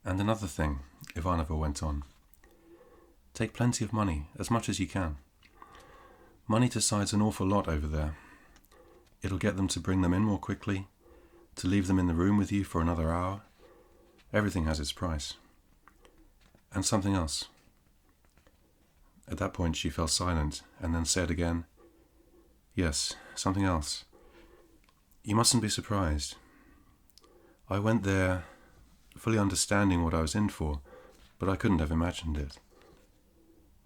And another thing, Ivanova went on. Take plenty of money, as much as you can. Money decides an awful lot over there. It'll get them to bring them in more quickly, to leave them in the room with you for another hour. Everything has its price. And something else. At that point she fell silent and then said again, Yes, something else. You mustn't be surprised. I went there fully understanding what I was in for, but I couldn't have imagined it.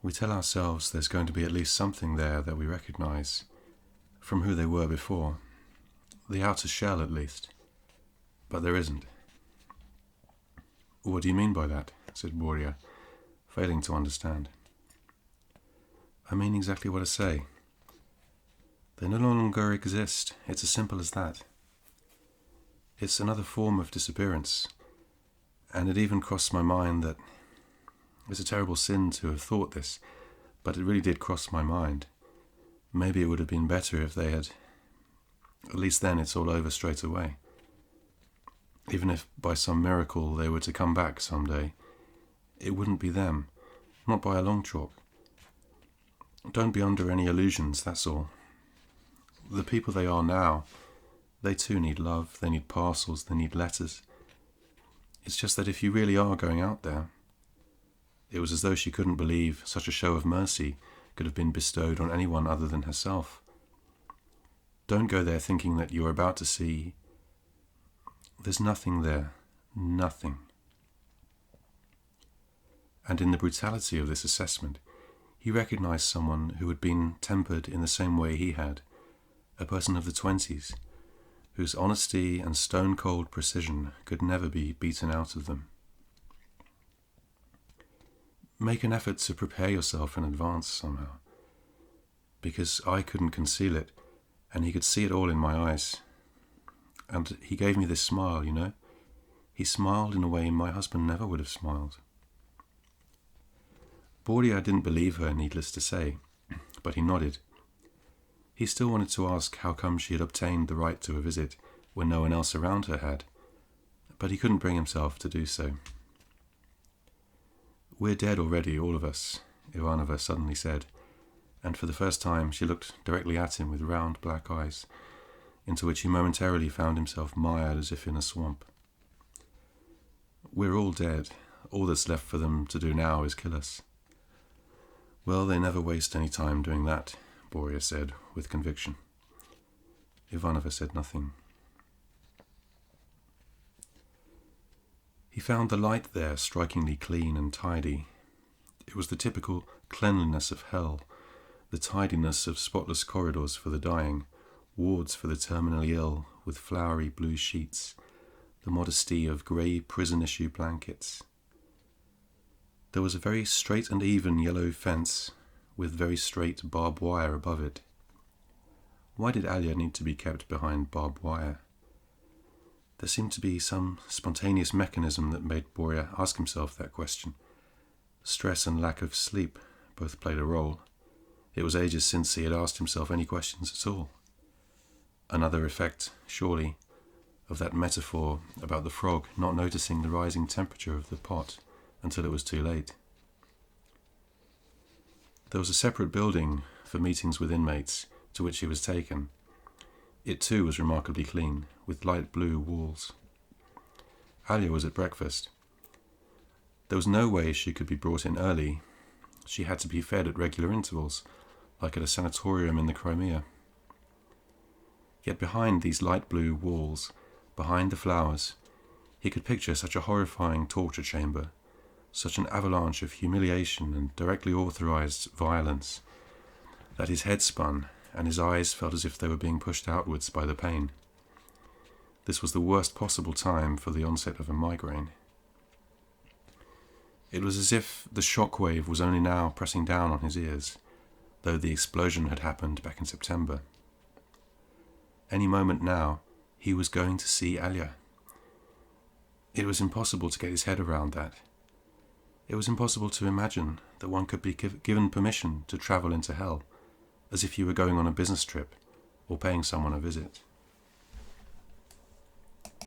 We tell ourselves there's going to be at least something there that we recognize from who they were before, the outer shell at least, but there isn't. What do you mean by that? Said Boria, failing to understand. I mean exactly what I say. They no longer exist. It's as simple as that. It's another form of disappearance, and it even crossed my mind that it's a terrible sin to have thought this, but it really did cross my mind. Maybe it would have been better if they had. At least then it's all over straight away. Even if by some miracle they were to come back someday, it wouldn't be them, not by a long chalk. Don't be under any illusions, that's all. The people they are now, they too need love, they need parcels, they need letters. It's just that if you really are going out there, it was as though she couldn't believe such a show of mercy could have been bestowed on anyone other than herself. Don't go there thinking that you're about to see. There's nothing there, nothing. And in the brutality of this assessment, he recognized someone who had been tempered in the same way he had, a person of the 20s, whose honesty and stone-cold precision could never be beaten out of them. Make an effort to prepare yourself in advance somehow, because I couldn't conceal it, and he could see it all in my eyes. And he gave me this smile, you know. He smiled in a way my husband never would have smiled. Boria didn't believe her, needless to say, but he nodded. He still wanted to ask how come she had obtained the right to a visit when no one else around her had, but he couldn't bring himself to do so. We're dead already, all of us, Ivanova suddenly said, and for the first time she looked directly at him with round black eyes, into which he momentarily found himself mired as if in a swamp. We're all dead. All that's left for them to do now is kill us. Well, they never waste any time doing that, Boria said with conviction. Ivanova said nothing. He found the light there strikingly clean and tidy. It was the typical cleanliness of hell, the tidiness of spotless corridors for the dying, wards for the terminally ill with flowery blue sheets, the modesty of grey prison-issue blankets. There was a very straight and even yellow fence with very straight barbed wire above it. Why did Alia need to be kept behind barbed wire? There seemed to be some spontaneous mechanism that made Boria ask himself that question. Stress and lack of sleep both played a role. It was ages since he had asked himself any questions at all. Another effect, surely, of that metaphor about the frog not noticing the rising temperature of the pot until it was too late. There was a separate building for meetings with inmates to which he was taken. It too was remarkably clean, with light blue walls. Alia was at breakfast. There was no way she could be brought in early. She had to be fed at regular intervals, like at a sanatorium in the Crimea. Yet behind these light blue walls, behind the flowers, he could picture such a horrifying torture chamber, such an avalanche of humiliation and directly authorized violence, that his head spun and his eyes felt as if they were being pushed outwards by the pain. This was the worst possible time for the onset of a migraine. It was as if the shockwave was only now pressing down on his ears, though the explosion had happened back in September. Any moment now, he was going to see Alia. It was impossible to get his head around that. It was impossible to imagine that one could be given permission to travel into hell, as if you were going on a business trip or paying someone a visit.